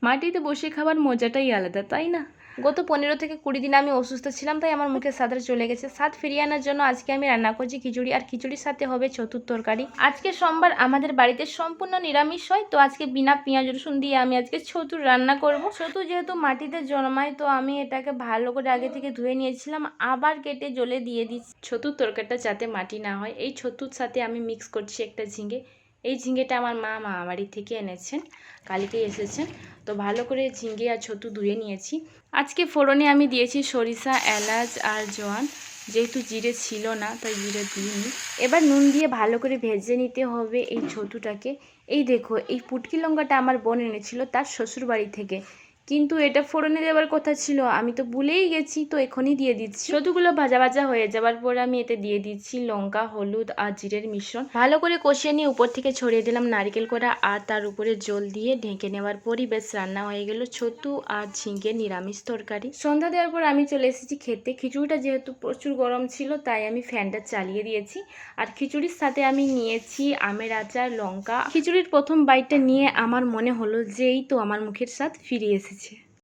মাটিতে বসে খাবার মজাটাই আলাদা, তাই না? গত 15 থেকে 20 দিন আমি অসুস্থ ছিলাম, তাই আমার মুখে স্বাদটা চলে গেছে। স্বাদ ফিরিয়ে আনার জন্য আজকে আমি রান্না করছি খিচুড়ি, আর খিচুড়ির সাথে হবে ছতুর তরকারি। আজকে সোমবার, আমাদের বাড়িতে সম্পূর্ণ নিরামিষ হয়, তো আজকে বিনা পেঁয়াজ রসুন দিয়ে আমি আজকে ছতুর রান্না করব। ছতু যেহেতু মাটিতে জন্মায়, তো আমি এটাকে ভালো করে আগে থেকে ধুয়ে নিয়েছিলাম, আবার কেটে জলে দিয়ে দিচ্ছি। ছতুর তরকারিটা যাতে মাটি না হয়, এই ছতুর সাথে আমি মিক্স করছি একটা ঝিঙে। এই ঝিঙেটা আমার মা বাড়ি থেকে এনেছেন, কালকেই এসেছেন। তো ভালো করে ঝিঙে আর ছতু ধুয়ে নিয়েছি। আজকে ফোড়নে আমি দিয়েছি সরিষা, এলাচ আর জোয়ান। যেহেতু জিরে ছিল না, তাই জিরে দিইনি। এবার নুন দিয়ে ভালো করে ভেজে নিতে হবে এই ছতুটাকে। এই দেখো, এই পুটকি লঙ্কাটা আমার বোন এনেছিল তার শ্বশুর বাড়ি থেকে, কিন্তু এটা ফোড়নে দেওয়ার কথা ছিল, আমি তো ভুলেই গেছি, তো এখনই দিয়ে দিচ্ছি। ছতুগুলো ভাজা ভাজা হয়ে যাওয়ার পর আমি এতে দিয়ে দিচ্ছি লঙ্কা, হলুদ আর জিরের মিশ্রণ। ভালো করে কষিয়ে নিয়ে উপর থেকে ছড়িয়ে দিলাম নারকেল কোড়া, আর তার উপরে জল দিয়ে ঢেকে নেওয়ার পরই বেশ রান্না হয়ে গেল ছতু আর ঝিঙে নিরামিষ তরকারি। সন্ধ্যা দেওয়ার পর আমি চলে এসেছি খেতে। খিচুড়িটা যেহেতু প্রচুর গরম ছিল, তাই আমি ফ্যানটা চালিয়ে দিয়েছি। আর খিচুড়ির সাথে আমি নিয়েছি আমের আচার, লঙ্কা। খিচুড়ির প্রথম বাইটটা নিয়ে আমার মনে হলো যে এই তো আমার মুখের স্বাদ ফিরে এসেছে।